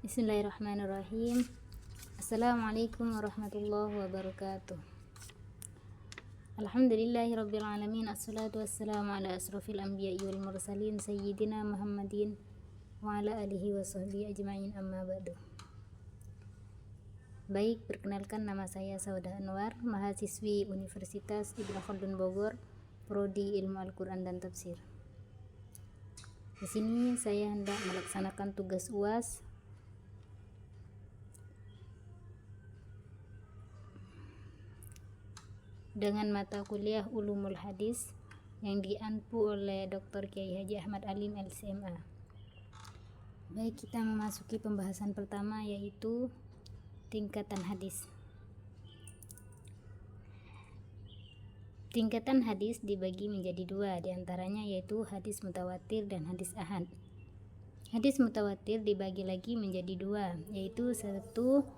Bismillahirrahmanirrahim. Assalamualaikum warahmatullahi wabarakatuh. Alhamdulillahirabbil alamin. Assalatu wassalamu ala asrofil anbiya'i wal mursalin sayyidina Muhammadin wa ala alihi wa sahbihi ajma'in, amma ba'du. Baik, perkenalkan, nama saya Saudah Anwar, mahasiswi Universitas Ibnu Khaldun Bogor, Prodi Ilmu Al-Quran dan Tafsir. Di sini saya hendak melaksanakan tugas UAS dengan mata kuliah Ulumul Hadis yang diampu oleh Dr. Kiai Haji Ahmad Alim LCMA. Baik, kita memasuki pembahasan pertama, yaitu tingkatan hadis. Tingkatan hadis dibagi menjadi dua, diantaranya yaitu hadis mutawatir dan hadis ahad. Hadis mutawatir dibagi lagi menjadi dua, yaitu satu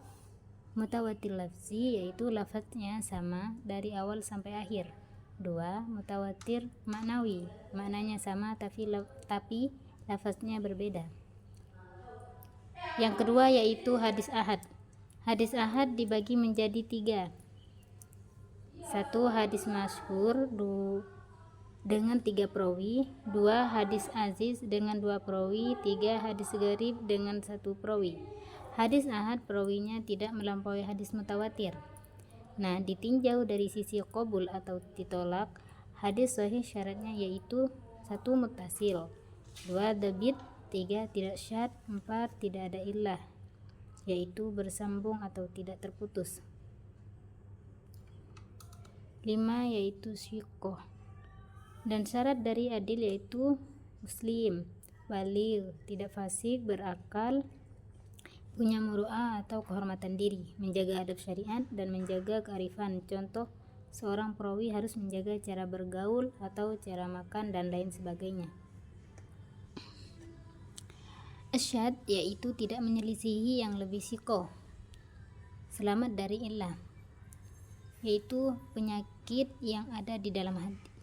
mutawatir lafzi, yaitu lafaznya sama dari awal sampai akhir. Dua, mutawatir maknawi, maknanya sama tapi lafaznya berbeda. Yang kedua yaitu hadis ahad. Hadis ahad dibagi menjadi tiga. Satu, hadis masyhur dengan 3 perawi. Dua, hadis aziz dengan 2 perawi. Tiga, hadis gharib dengan 1 perawi. Hadis ahad perawinya tidak melampaui hadis mutawatir. Nah, ditinjau dari sisi qabul atau ditolak, hadis sahih syaratnya yaitu 1, muttasil, 2, dhabit, 3, tidak syadz, 4, tidak ada illah, yaitu bersambung atau tidak terputus. 5, yaitu syiqoh. Dan syarat dari adil yaitu muslim, baligh, tidak fasik, berakal, punya muru'ah atau kehormatan diri, menjaga adab syariat, dan menjaga kearifan. Contoh, seorang perawi harus menjaga cara bergaul atau cara makan dan lain sebagainya. Asyad yaitu tidak menyelisihi yang lebih sikoh, selamat dari illah, yaitu penyakit yang ada di dalam hati.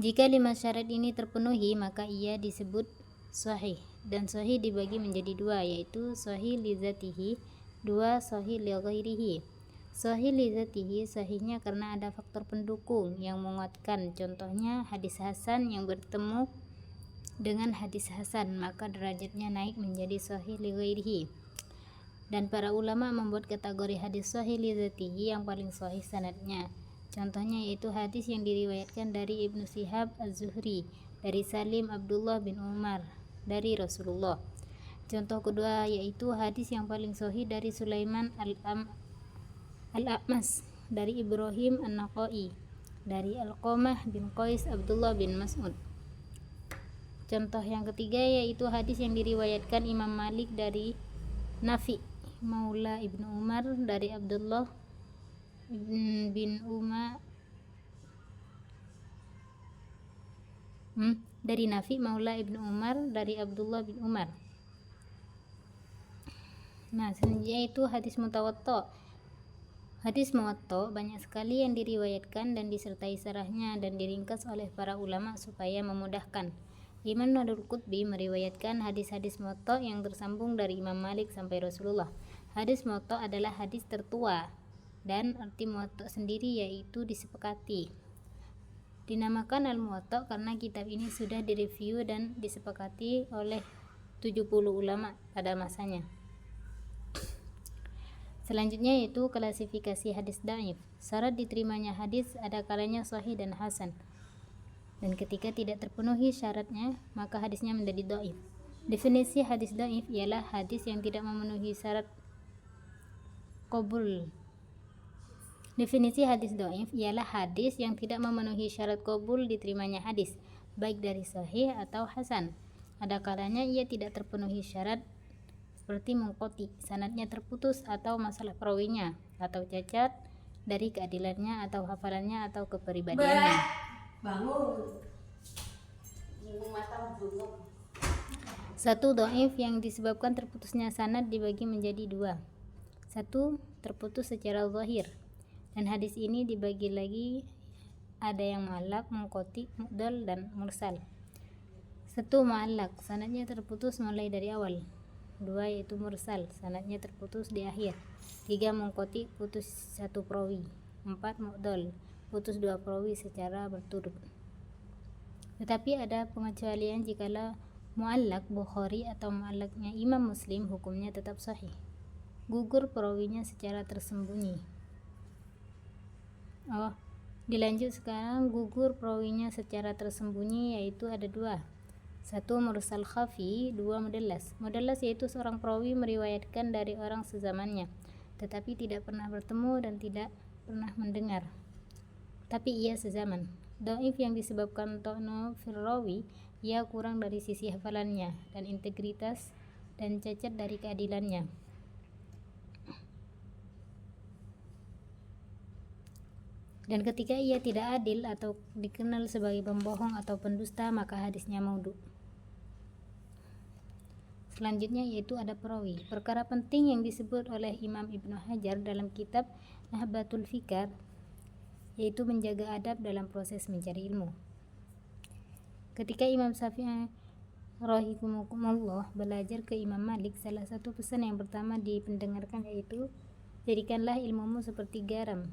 Jika 5 syarat ini terpenuhi, maka ia disebut sahih. Dan sahih dibagi menjadi dua, yaitu sahih li dzatihi, 2 sahih li ghairihi. Sahih li dzatihi, sahihnya karena ada faktor pendukung yang menguatkan. Contohnya hadis hasan yang bertemu dengan hadis hasan, maka derajatnya naik menjadi sahih li ghairihi. Dan para ulama membuat kategori hadis sahih li dzatihi yang paling sahih sanadnya. Contohnya yaitu hadis yang diriwayatkan dari Ibnu Syihab Az-Zuhri, dari Salim Abdullah bin Umar, dari Rasulullah. Contoh kedua yaitu hadis yang paling sahih dari Sulaiman Al-A'mas, dari Ibrahim An-Naqai, dari Alqamah bin Qais Abdullah bin Mas'ud. Contoh yang ketiga yaitu hadis yang diriwayatkan Imam Malik dari Nafi Maula Ibnu Umar, dari Abdullah bin Umar, dari Nafi Maula Ibnu Umar, dari Abdullah bin Umar. Nah, selanjutnya itu hadis mutawatta. Hadis muwatta banyak sekali yang diriwayatkan dan disertai syarahnya dan diringkas oleh para ulama supaya memudahkan. Imam Nadul Qutbi meriwayatkan hadis-hadis muwatta yang tersambung dari Imam Malik sampai Rasulullah. Hadis muwatta adalah hadis tertua, dan arti muwatta sendiri yaitu disepakati. Dinamakan Al-Muwatta karena kitab ini sudah direview dan disepakati oleh 70 ulama pada masanya. Selanjutnya yaitu klasifikasi hadis dhaif. Syarat diterimanya hadis ada kalanya sahih dan hasan. Dan ketika tidak terpenuhi syaratnya, maka hadisnya menjadi dhaif. Definisi hadis dhaif ialah hadis yang tidak memenuhi syarat qabul. Definisi hadis dhaif ialah hadis yang tidak memenuhi syarat qabul diterimanya hadis, baik dari sahih atau hasan. Ada kalanya ia tidak terpenuhi syarat, seperti munqati, sanadnya terputus, atau masalah perawinya, atau cacat dari keadilannya atau hafalannya atau kepribadiannya. Satu, dhaif yang disebabkan terputusnya sanad dibagi menjadi dua. Satu, terputus secara zahir. Dan hadis ini dibagi lagi, ada yang mu'allaq, munqati, mu'dal, dan mursal. 1. Mu'allaq, sanadnya terputus mulai dari awal. 2. Yaitu mursal, sanadnya terputus di akhir. 3. Munqati, putus satu perawi. 4. Mu'dal, putus dua perawi secara berturut. Tetapi ada pengecualian jikalau mu'allaq Bukhari atau mu'allaqnya Imam Muslim, hukumnya tetap sahih. Gugur perawinya secara tersembunyi. Dilanjut sekarang, gugur perawinya secara tersembunyi yaitu ada 2. 1. Mursal khafi, 2. Mudallas. Mudallas yaitu seorang perawi meriwayatkan dari orang sezamannya, tetapi tidak pernah bertemu dan tidak pernah mendengar, tapi ia sezaman. Dhaif yang disebabkan ta'nu fil rawi, ia kurang dari sisi hafalannya dan integritas dan cacat dari keadilannya. Dan ketika ia tidak adil atau dikenal sebagai pembohong atau pendusta, maka hadisnya maudhu. Selanjutnya yaitu ada perawi. Perkara penting yang disebut oleh Imam Ibnu Hajar dalam kitab Nahbatul Fikar yaitu menjaga adab dalam proses mencari ilmu. Ketika Imam Syafi'i rahimahullah belajar ke Imam Malik, salah satu pesan yang pertama dipendengarkan yaitu jadikanlah ilmumu seperti garam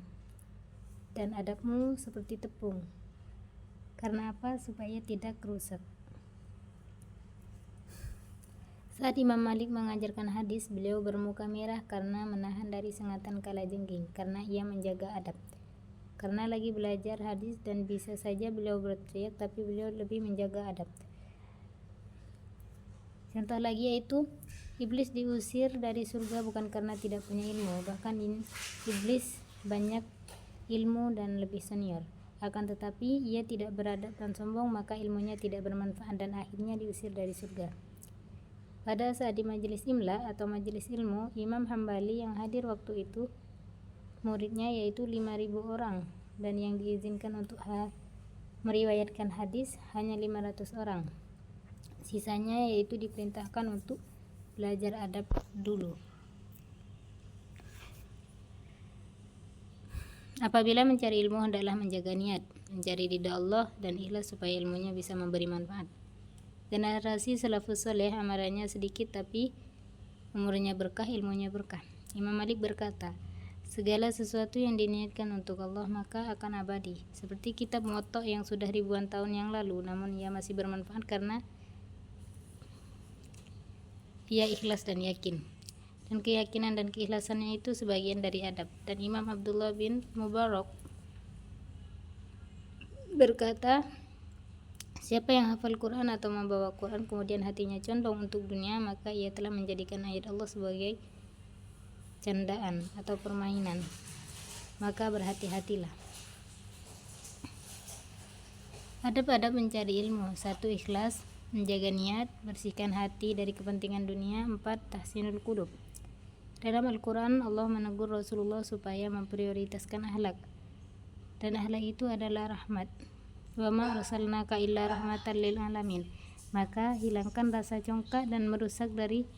dan adabmu seperti tepung. Karena apa? Supaya tidak rusak. Saat Imam Malik mengajarkan hadis, beliau bermuka merah karena menahan dari sengatan kalajengking, karena ia menjaga adab. Karena lagi belajar hadis dan bisa saja beliau berteriak, tapi beliau lebih menjaga adab. Contoh lagi yaitu iblis diusir dari surga bukan karena tidak punya ilmu, bahkan iblis banyak ilmu dan lebih senior. Akan tetapi ia tidak beradab dan sombong, maka ilmunya tidak bermanfaat dan akhirnya diusir dari surga. Pada saat di majelis imla atau majelis ilmu, Imam Hambali yang hadir waktu itu muridnya yaitu 5.000 orang, dan yang diizinkan untuk meriwayatkan hadis hanya 500 orang. Sisanya yaitu diperintahkan untuk belajar adab dulu. Apabila mencari ilmu, hendaklah menjaga niat, mencari ridha Allah dan ikhlas supaya ilmunya bisa memberi manfaat. Generasi salafus soleh amalannya sedikit tapi umurnya berkah, ilmunya berkah. Imam Malik berkata, segala sesuatu yang diniatkan untuk Allah maka akan abadi. Seperti kitab Muwatta yang sudah ribuan tahun yang lalu, namun ia masih bermanfaat karena ia ikhlas dan yakin. Dan keyakinan dan keikhlasannya itu sebagian dari adab. Dan Imam Abdullah bin Mubarak berkata, siapa yang hafal Quran atau membawa Quran kemudian hatinya condong untuk dunia, maka ia telah menjadikan ayat Allah sebagai candaan atau permainan. Maka berhati-hatilah. Adab-adab mencari ilmu. 1. Ikhlas, menjaga niat, bersihkan hati dari kepentingan dunia. 4. Tahsinul qulub. Dalam Al-Quran Allah menegur Rasulullah supaya memprioritaskan akhlak, dan akhlak itu adalah rahmat. Wa ma arsalnaka illa rahmatan lil alamin. Maka hilangkan rasa congkak dan merusak dari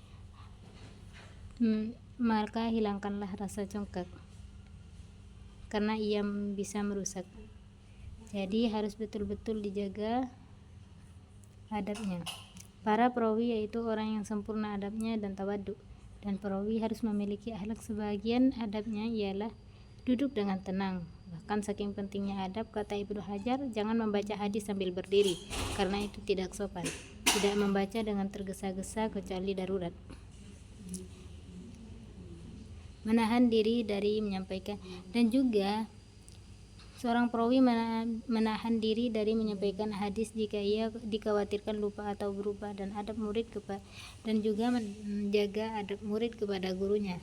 maka hilangkanlah rasa congkak karena ia bisa merusak. Jadi harus betul-betul dijaga adabnya. Para perawi yaitu orang yang sempurna adabnya dan tawadhu, dan perawi harus memiliki akhlak. Sebagian adabnya ialah duduk dengan tenang. Bahkan saking pentingnya adab, kata Ibnu Hajar, jangan membaca hadis sambil berdiri, karena itu tidak sopan. Tidak membaca dengan tergesa-gesa kecuali darurat. Menahan diri dari menyampaikan, dan juga seorang perawi menahan diri dari menyampaikan hadis jika ia dikhawatirkan lupa atau berubah, dan adab murid dan juga menjaga adab murid kepada gurunya.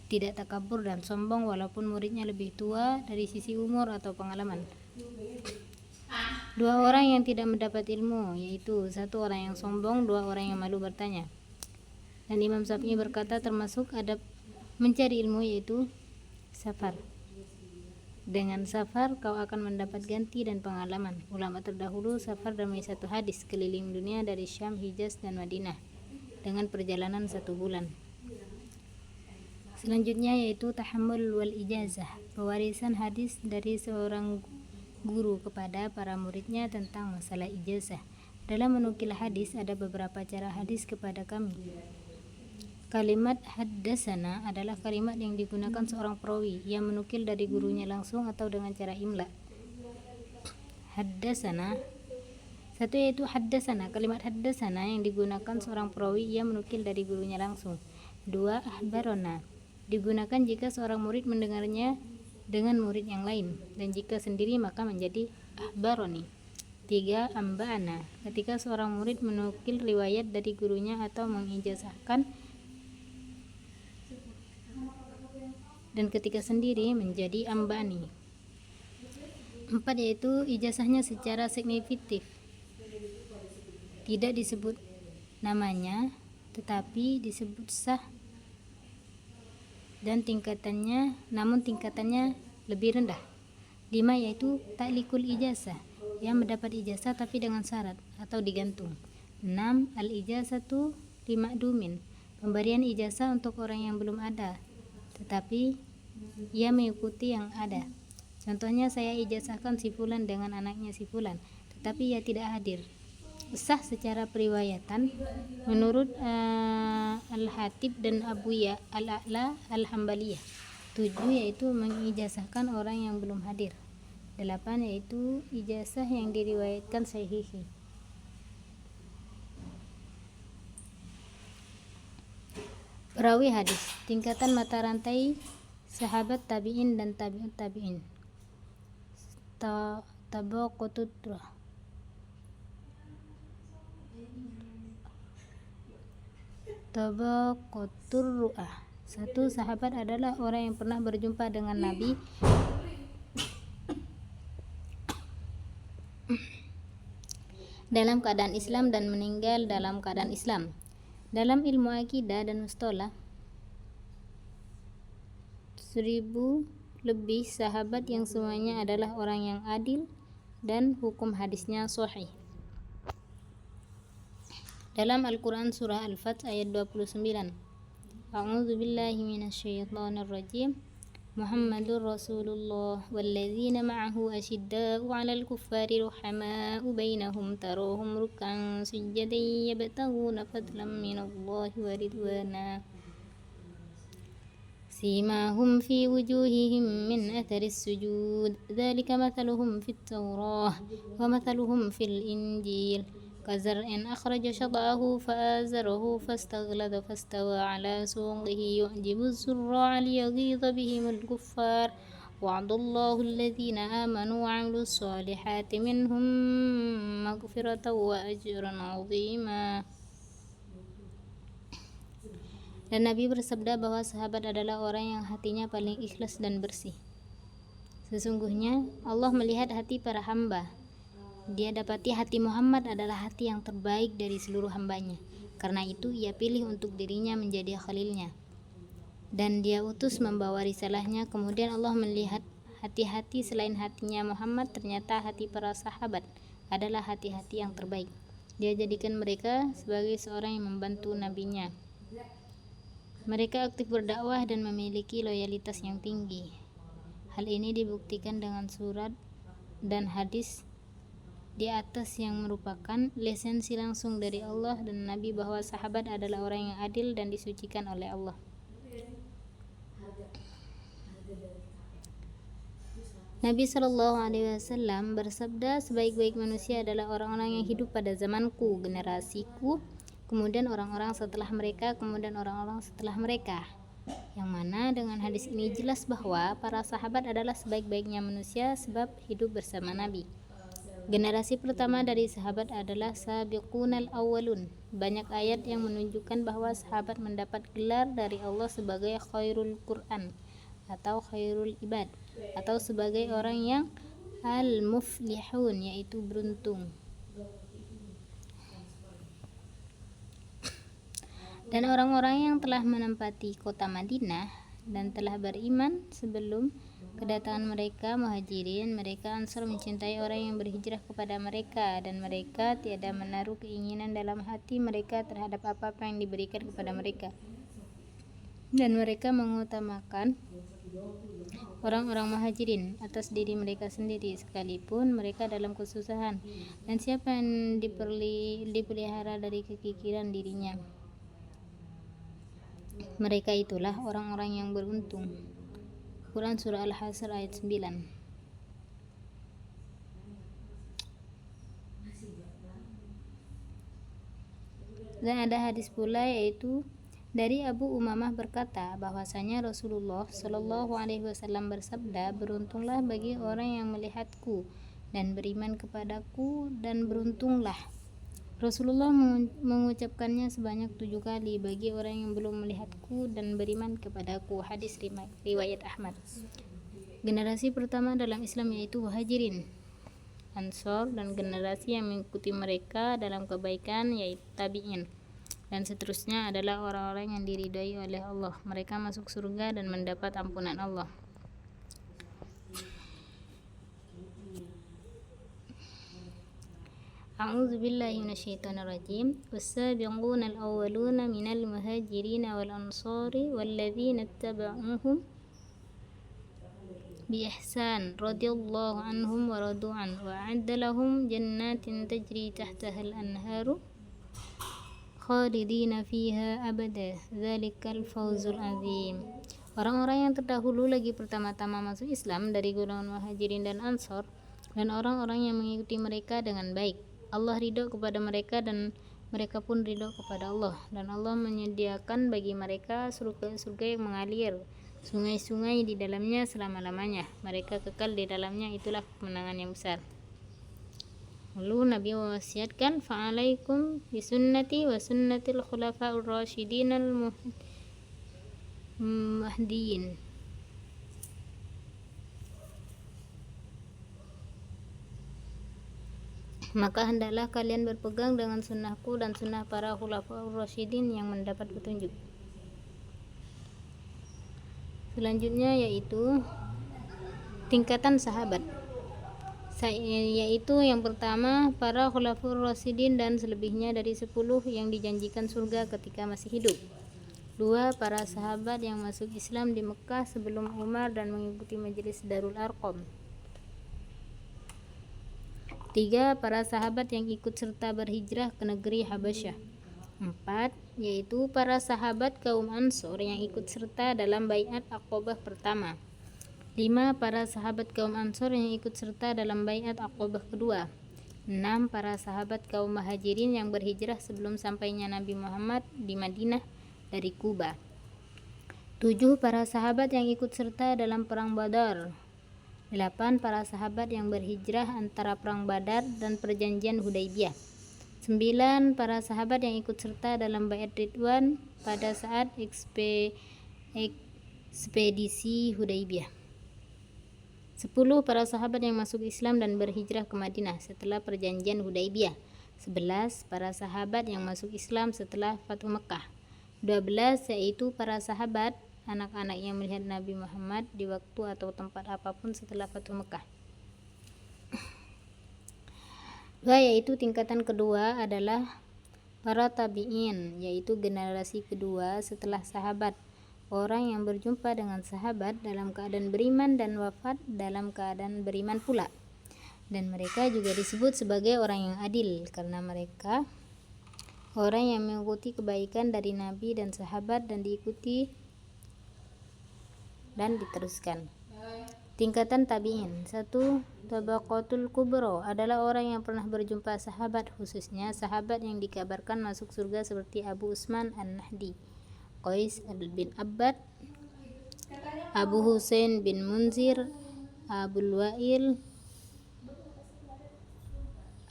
Tidak takabur dan sombong walaupun muridnya lebih tua dari sisi umur atau pengalaman. 2 orang yang tidak mendapat ilmu, yaitu 1 orang yang sombong, 2 orang yang malu bertanya. Dan Imam Syafi'i berkata termasuk adab mencari ilmu yaitu safar. Dengan safar kau akan mendapat ganti dan pengalaman. Ulama terdahulu safar demi 1 hadis keliling dunia dari Syam, Hijaz dan Madinah dengan perjalanan 1 bulan. Selanjutnya yaitu tahammul wal ijazah, pewarisan hadis dari seorang guru kepada para muridnya tentang masalah ijazah. Dalam menukil hadis ada beberapa cara hadis kepada kami. Kalimat haddasana adalah kalimat yang digunakan seorang perawi yang menukil dari gurunya langsung atau dengan cara imla. Haddasana satu yaitu haddasana. Kalimat haddasana yang digunakan seorang perawi yang menukil dari gurunya langsung. 2. Ahbarona digunakan jika seorang murid mendengarnya dengan murid yang lain, dan jika sendiri maka menjadi ahbaroni. 3. Amba'ana ketika seorang murid menukil riwayat dari gurunya atau mengijazahkan, dan ketika sendiri menjadi amba'ani. 4. Yaitu ijazahnya secara signifikatif, tidak disebut namanya tetapi disebut sah dan namun tingkatannya lebih rendah. 5. Yaitu ta'likul ijazah yang mendapat ijazah tapi dengan syarat atau digantung. 6. Al-ijazatu limakdumin pemberian ijazah untuk orang yang belum ada tetapi ia mengikuti yang ada. Contohnya, saya ijazahkan si fulan dengan anaknya si fulan tetapi ia tidak hadir. Sah secara periwayatan menurut Al-Hatib dan Abuya Al-A'la Al-Hambaliyah. 7. Yaitu mengijazahkan orang yang belum hadir. 8. Yaitu ijazah yang diriwayatkan sahihi. Perawi hadis, tingkatan mata rantai sahabat tabi'in dan tabi'ut tabi'in. Tabaqatut ru'ah. 1. Sahabat adalah orang yang pernah berjumpa dengan Nabi dalam keadaan Islam dan meninggal dalam keadaan Islam. Dalam ilmu akidah dan mustalah, 1000 lebih sahabat yang semuanya adalah orang yang adil dan hukum hadisnya sahih. Dalam Al-Quran surah Al-Fath ayat 29, A'udzu billahi minasyaitonir rajim. Muhammadur Rasulullah walladzina ma'ahu asyidda'u 'alal kuffari ruhama'u bainahum tarahum ruk'an sujjadan yabtaghuna fadlan minallahi wa ridwana simahum fi wujuhihim min atharis sujud dzalika mathaluhum fit Taurah wa mathaluhum fil Injil kazar'in akhraja shada'ahu fa'azarahu fastaghlada fastawa 'ala suqihi yu'jibu az-zurra'a liyaghidha bihimul kuffar wa'adallahu alladhina amanu wa 'amilus solihati minhum maghfiratan wa ajran 'azima. Dan Nabi bersabda bahwa sahabat adalah orang yang hatinya paling ikhlas dan bersih. Sesungguhnya Allah melihat hati para hamba. Dia dapati hati Muhammad adalah hati yang terbaik dari seluruh hambanya. Karena itu ia pilih untuk dirinya menjadi khalilnya, dan dia utus membawa risalahnya. Kemudian Allah melihat hati-hati selain hatinya Muhammad, ternyata hati para sahabat adalah hati-hati yang terbaik. Dia jadikan mereka sebagai seorang yang membantu nabinya. Mereka aktif berdakwah dan memiliki loyalitas yang tinggi. Hal ini dibuktikan dengan surat dan hadis di atas yang merupakan lisensi langsung dari Allah dan Nabi bahwa sahabat adalah orang yang adil dan disucikan oleh Allah. Nabi SAW bersabda, sebaik-baik manusia adalah orang-orang yang hidup pada zamanku, generasiku, kemudian orang-orang setelah mereka, kemudian orang-orang setelah mereka. Yang mana dengan hadis ini jelas bahwa para sahabat adalah sebaik-baiknya manusia sebab hidup bersama Nabi. Generasi pertama dari sahabat adalah sabiqunal awwalun. Banyak ayat yang menunjukkan bahwa sahabat mendapat gelar dari Allah sebagai khairul Quran atau khairul ibad, atau sebagai orang yang al-muflihun, yaitu beruntung. Dan orang-orang yang telah menempati kota Madinah dan telah beriman sebelum kedatangan mereka muhajirin, mereka Ansar mencintai orang yang berhijrah kepada mereka, dan mereka tiada menaruh keinginan dalam hati mereka terhadap apa-apa yang diberikan kepada mereka, dan mereka mengutamakan orang-orang muhajirin atas diri mereka sendiri sekalipun mereka dalam kesusahan, dan siapa yang dipelihara dari kekikiran dirinya, mereka itulah orang-orang yang beruntung. Quran Surah Al-Hasr ayat 9. Dan ada hadis pula yaitu dari Abu Umamah berkata bahwasanya Rasulullah Shallallahu Alaihi Wasallam bersabda, beruntunglah bagi orang yang melihatku dan beriman kepadaku, dan beruntunglah. Rasulullah mengucapkannya sebanyak 7 kali bagi orang yang belum melihatku dan beriman kepadaku. Hadis riwayat Ahmad. Generasi pertama dalam Islam yaitu Muhajirin, Ansor, dan generasi yang mengikuti mereka dalam kebaikan yaitu tabi'in, dan seterusnya adalah orang-orang yang diridai oleh Allah. Mereka masuk surga dan mendapat ampunan Allah. A'udzu billahi minasyaitonir rajim. Was-sabiquna al-awwaluna minal muhajirin wal ansari walladzina ittaba'uuhum bi ihsan radhiyallahu anhum wa radu an wa a'adda lahum jannatin tajri tahtaha al-anharu khalidina fiha abada dzalikal fawzul azim. Orang-orang yang terdahulu lagi pertama-tama masuk Islam dari golongan Muhajirin dan Ansor, dan orang-orang yang mengikuti mereka dengan baik. Allah ridho kepada mereka dan mereka pun ridho kepada Allah, dan Allah menyediakan bagi mereka surga-surga yang mengalir sungai-sungai di dalamnya selama-lamanya. Mereka kekal di dalamnya, itulah kemenangan yang besar. Lalu Nabi mewasiatkan, fa'alaikum bisunnati wa sunnatil khulafa'ur rasyidinal mahdiyin. Maka hendaklah kalian berpegang dengan sunnahku dan sunnah para khulafa'ur rasyidin yang mendapat petunjuk. Selanjutnya yaitu tingkatan sahabat, yaitu yang pertama para khulafa'ur rasyidin dan selebihnya dari 10 yang dijanjikan surga ketika masih hidup. 2. Para sahabat yang masuk Islam di Mekah sebelum Umar dan mengikuti majelis Darul Arqam. 3. Para sahabat yang ikut serta berhijrah ke negeri Habasyah. 4. Yaitu para sahabat kaum Ansor yang ikut serta dalam baiat Aqabah pertama. 5. Para sahabat kaum Ansor yang ikut serta dalam baiat Aqabah kedua. 6. Para sahabat kaum Muhajirin yang berhijrah sebelum sampainya Nabi Muhammad di Madinah dari Kuba. 7. Para sahabat yang ikut serta dalam perang Badar. 8. Para sahabat yang berhijrah antara perang Badar dan perjanjian Hudaybiyah. 9. Para sahabat yang ikut serta dalam baiat Ridwan pada saat ekspedisi Hudaybiyah. 10. Para sahabat yang masuk Islam dan berhijrah ke Madinah setelah perjanjian Hudaybiyah. 11. Para sahabat yang masuk Islam setelah Fathu Mekah. 12. Yaitu para sahabat anak-anak yang melihat Nabi Muhammad di waktu atau tempat apapun setelah Fathu Mekah. 2. Yaitu tingkatan kedua adalah para tabi'in, yaitu generasi kedua setelah sahabat, orang yang berjumpa dengan sahabat dalam keadaan beriman dan wafat dalam keadaan beriman pula. Dan mereka juga disebut sebagai orang yang adil karena mereka orang yang mengikuti kebaikan dari Nabi dan sahabat dan diikuti dan diteruskan. Tingkatan tabi'in. 1. Tabaqatul kubra adalah orang yang pernah berjumpa sahabat, khususnya sahabat yang dikabarkan masuk surga seperti Abu Usman An-Nahdi, Qais bin Abbad, Abu Husain bin Munzir, Abul Wa'il,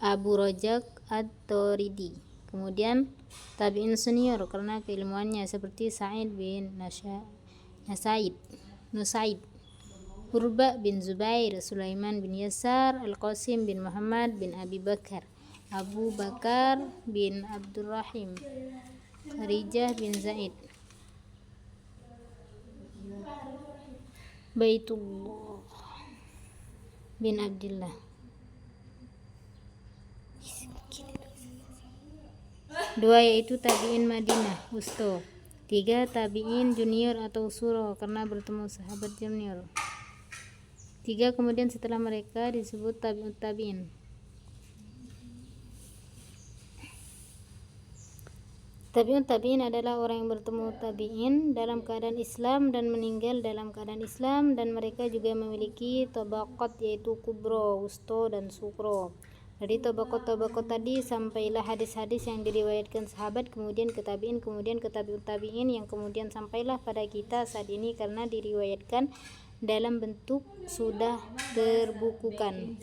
Abu Rajak At-Toridi. Kemudian tabi'in senior karena keilmuannya seperti Sa'id bin Nusaib, Urba bin Zubair, Sulaiman bin Yasar, Al-Qasim bin Muhammad bin Abi Bakar, Abu Bakar bin Abdurrahim, Kharijah bin Zaid, Baitullah bin Abdullah. 2. Yaitu tabi'in Madinah Wusto. 3. Tabi'in junior atau suro karena bertemu sahabat junior. 3. Kemudian setelah mereka disebut tabi'ut tabi'in. Tabi'ut tabi'in adalah orang yang bertemu tabi'in dalam keadaan Islam dan meninggal dalam keadaan Islam, dan mereka juga memiliki tabaqat, yaitu kubro, wusto, dan sukro. Dari tabaqat-tabaqat tadi sampailah hadis-hadis yang diriwayatkan sahabat, kemudian ke tabi'in, kemudian ke tabi'ut tabi'in, yang kemudian sampailah pada kita saat ini karena diriwayatkan dalam bentuk sudah terbukukan.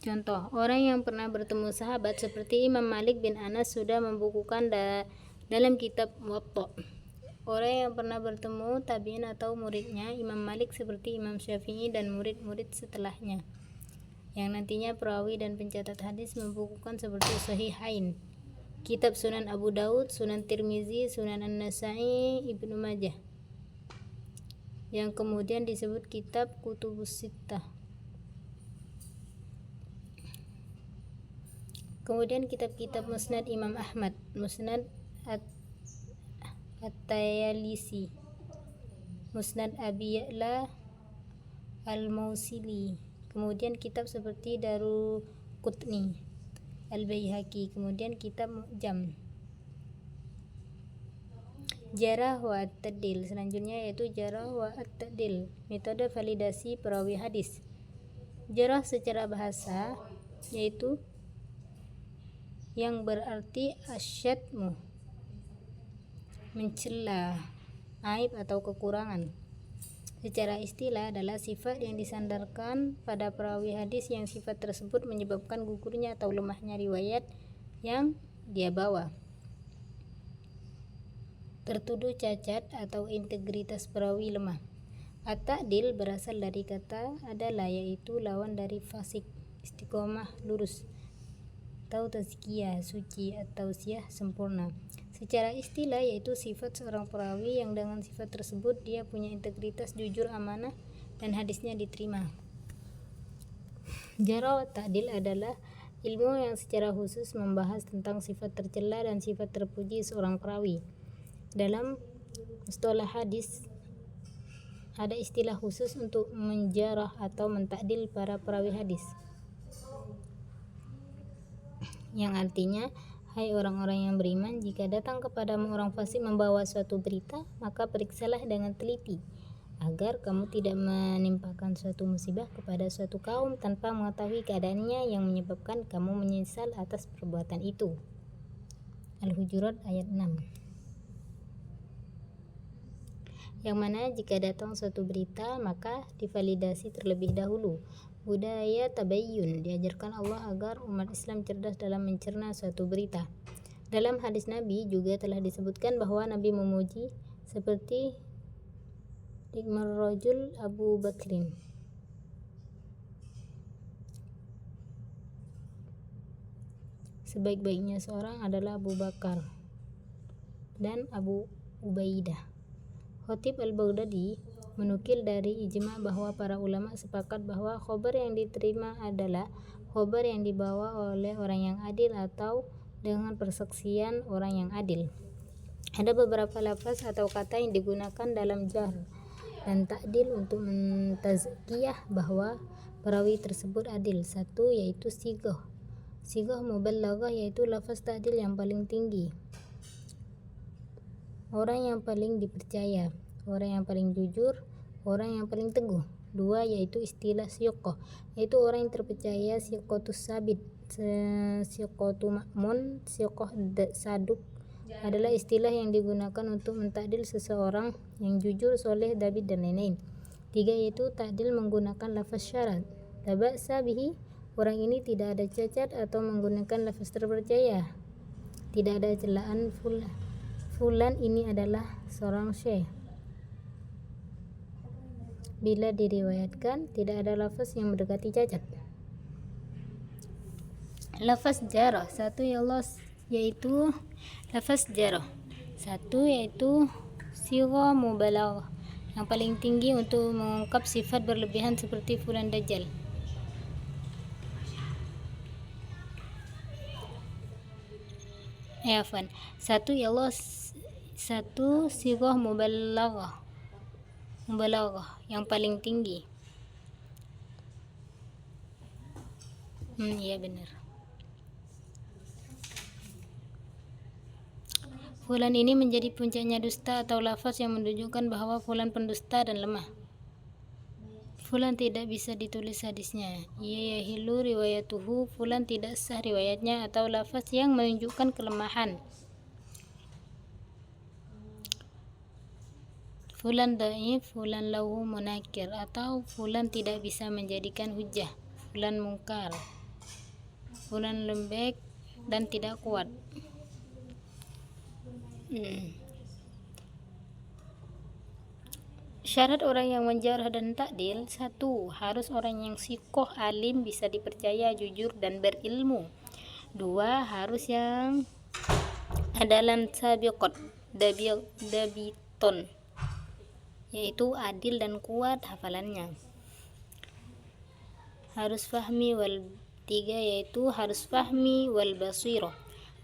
Contoh, orang yang pernah bertemu sahabat seperti Imam Malik bin Anas sudah membukukan dalam kitab Muwatta. Orang yang pernah bertemu tabi'in atau muridnya Imam Malik seperti Imam Syafi'i dan murid-murid setelahnya, yang nantinya perawi dan pencatat hadis membukukan seperti Sahihain, kitab Sunan Abu Daud, Sunan Tirmizi, Sunan An-Nasa'i, Ibnu Majah, yang kemudian disebut kitab Kutubus Sittah. Kemudian kitab-kitab Musnad Imam Ahmad, Musnad At-Tayalisi, Musnad Abi Ya'la Al-Mausili, kemudian kitab seperti Daruqutni, Al-Baihaqi, kemudian kitab Mu'jam, Jarah wa At-Ta'dil. Selanjutnya yaitu Jarah wa At-Ta'dil, metode validasi perawi hadis. Jarah secara bahasa yaitu yang berarti asyatmu, mencela, aib atau kekurangan. Secara istilah adalah sifat yang disandarkan pada perawi hadis yang sifat tersebut menyebabkan gugurnya atau lemahnya riwayat yang dia bawa. Tertuduh cacat atau integritas perawi lemah. At-ta'dil berasal dari kata adalah, yaitu lawan dari fasik, istiqomah, lurus, atau tazkiyah, suci, atau tausiyah, sempurna. Secara istilah yaitu sifat seorang perawi yang dengan sifat tersebut dia punya integritas, jujur, amanah, dan hadisnya diterima. Jarah wa ta'dil adalah ilmu yang secara khusus membahas tentang sifat tercela dan sifat terpuji seorang perawi. Dalam istilah hadis ada istilah khusus untuk menjarah atau mentakdil para perawi hadis, yang artinya, hai orang-orang yang beriman, jika datang kepadamu orang fasik membawa suatu berita, maka periksalah dengan teliti, agar kamu tidak menimpakan suatu musibah kepada suatu kaum tanpa mengetahui keadaannya yang menyebabkan kamu menyesal atas perbuatan itu. Al-Hujurat ayat 6. Yang mana jika datang suatu berita maka divalidasi terlebih dahulu. Budaya tabayyun diajarkan Allah agar umat Islam cerdas dalam mencerna suatu berita. Dalam hadis Nabi juga telah disebutkan bahwa Nabi memuji seperti Nikmar Rajul Abu Bakrin, sebaik-baiknya seorang adalah Abu Bakar, dan Abu Ubaidah. Khatib Al-Baghdadi menukil dari ijma bahwa para ulama sepakat bahwa khobar yang diterima adalah khobar yang dibawa oleh orang yang adil atau dengan persaksian orang yang adil. Ada beberapa lafaz atau kata yang digunakan dalam jahr dan ta'dil untuk mentazkiyah bahwa perawi tersebut adil. Satu yaitu sighah. Sighah mubalaghah yaitu lafaz ta'dil yang paling tinggi, orang yang paling dipercaya, orang yang paling jujur, orang yang paling teguh. Dua yaitu istilah siqah, yaitu orang yang terpercaya, siqatus sabit, siqatu ma'mun, siqah saduk adalah istilah yang digunakan untuk mentakdil seseorang yang jujur, soleh, dabit, dan lain-lain. Tiga yaitu takdil menggunakan lafaz syarat, la ba'sa bihi, orang ini tidak ada cacat atau menggunakan lafaz terpercaya, tidak ada celaan fulan ini adalah seorang syekh. Bila diriwayatkan tidak ada lafaz yang mendekati cacat. Lafaz jarah satu yaitu lafaz jarah. Satu yaitu sighah mubalaghah yang paling tinggi untuk mengungkap sifat berlebihan seperti fulan dajjal. Satu sighah mubalaghah yang paling tinggi Iya benar. Fulan ini menjadi puncaknya dusta atau lafaz yang menunjukkan bahwa fulan pendusta dan lemah. Fulan tidak bisa ditulis hadisnya. Ia yahilu riwayatuhu, fulan tidak sah riwayatnya, atau lafaz yang menunjukkan kelemahan. Fulan dhaif, fulan lahu munakir, atau fulan tidak bisa menjadikan hujjah. Fulan mungkar, fulan lembek dan tidak kuat. Syarat orang yang menjarah dan takdil: 1. Harus orang yang sikoh, alim, bisa dipercaya, jujur, dan berilmu. 2. Harus yang adalan sabiqot dabiton, yaitu adil dan kuat hafalannya. Harus fahmi wal 3, yaitu harus fahmi wal basiro,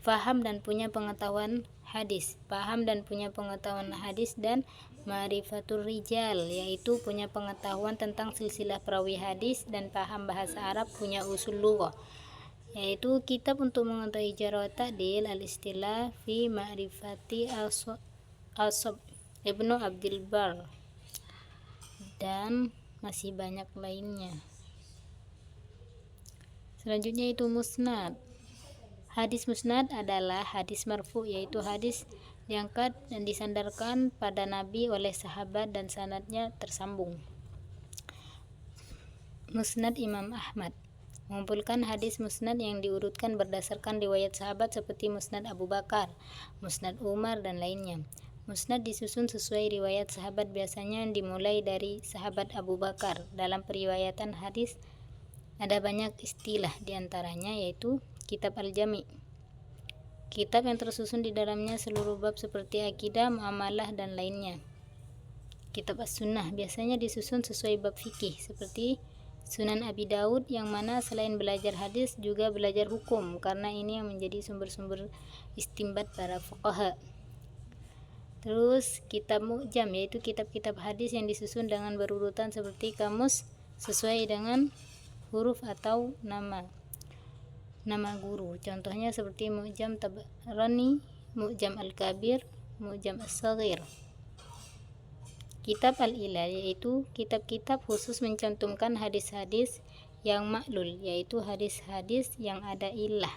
faham dan punya pengetahuan hadis, paham dan punya pengetahuan hadis, dan ma'rifatul rijal, yaitu punya pengetahuan tentang silsilah perawi hadis dan paham bahasa Arab, punya usul lughah, yaitu kitab untuk mengetahui jarh wa ta'dil, al-istilah fi ma'rifati asab Ibnu Abdul Bar, dan masih banyak lainnya. Selanjutnya itu musnad. Hadis musnad adalah hadis marfu, yaitu hadis diangkat dan disandarkan pada Nabi oleh sahabat dan sanadnya tersambung. Musnad Imam Ahmad mengumpulkan hadis musnad yang diurutkan berdasarkan riwayat sahabat seperti musnad Abu Bakar, musnad Umar, dan lainnya. Musnad disusun sesuai riwayat sahabat, biasanya dimulai dari sahabat Abu Bakar. Dalam periwayatan hadis ada banyak istilah, diantaranya yaitu kitab al-jami', kitab yang tersusun di dalamnya seluruh bab seperti akidah, muamalah, dan lainnya. Kitab as-sunnah biasanya disusun sesuai bab fikih seperti Sunan Abi Daud, yang mana selain belajar hadis juga belajar hukum, karena ini yang menjadi sumber-sumber istimbat para fuqaha. Terus kitab mu'jam, yaitu kitab-kitab hadis yang disusun dengan berurutan seperti kamus sesuai dengan huruf atau nama guru. Contohnya seperti Mu'jam Tabarani, Mu'jam Al-Kabir, Mu'jam As-Saghir. Kitab Al-Ilal, yaitu kitab-kitab khusus mencantumkan hadis-hadis yang maklul, yaitu hadis-hadis yang ada ilah.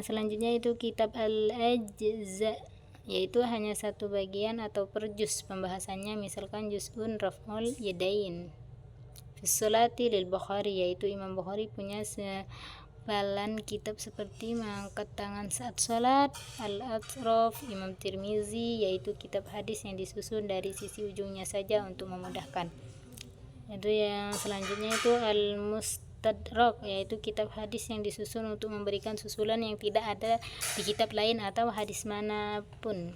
Selanjutnya itu kitab Al-Ajza, yaitu hanya satu bagian atau per juz pembahasannya, misalkan juz'un raf'ul yadain. Fisolati lil Bukhari, yaitu Imam Bukhari punya sebalan kitab seperti mengangkat tangan saat sholat. Al-Atraf Imam Tirmizi, yaitu kitab hadis yang disusun dari sisi ujungnya saja untuk memudahkan. Itu yang selanjutnya itu Al-Mustadrak, yaitu kitab hadis yang disusun untuk memberikan susulan yang tidak ada di kitab lain atau hadis manapun,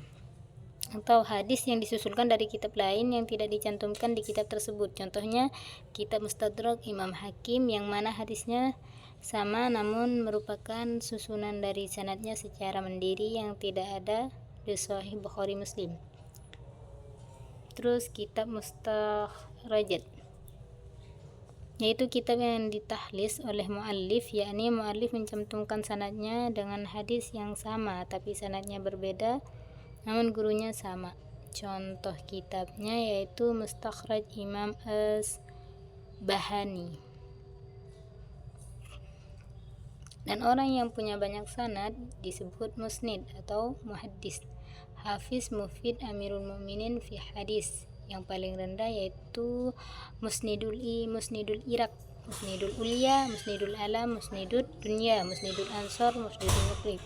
atau hadis yang disusulkan dari kitab lain yang tidak dicantumkan di kitab tersebut. Contohnya kitab Mustadrak Imam Hakim, yang mana hadisnya sama namun merupakan susunan dari sanadnya secara mandiri yang tidak ada di Sahih Bukhari Muslim. Terus kitab Mustakhrajat, yaitu kitab yang ditahlis oleh muallif, yakni muallif mencantumkan sanadnya dengan hadis yang sama tapi sanadnya berbeda namun gurunya sama. Contoh kitabnya yaitu Mustakhraj Imam As-Bahani. Dan orang yang punya banyak sanad disebut musnid atau muhaddis. Hafiz, Mufid, Amirul Mukminin fi hadis. Yang paling rendah yaitu Musnidul Iraq, Musnidul Ulia, Musnidul Alam, Musnidul Dunya, Musnidul Ansar, Musnidul Muqrib.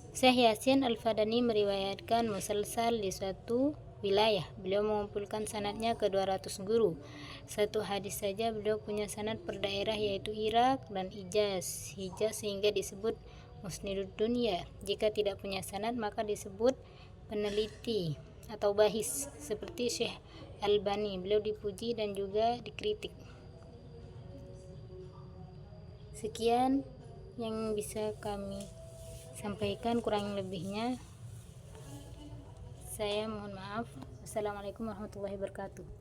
Syekh Yasin Al-Fadani meriwayatkan musalsal di suatu wilayah. Beliau mengumpulkan sanadnya ke 200 guru. Satu hadis saja beliau punya sanad per daerah, yaitu Irak dan Hijaz, sehingga disebut Musnidud Dunya. Jika tidak punya sanad maka disebut peneliti atau bahis, seperti Syekh Albani. Beliau dipuji dan juga dikritik. Sekian yang bisa kami sampaikan, kurang lebihnya saya mohon maaf. Assalamualaikum warahmatullahi wabarakatuh.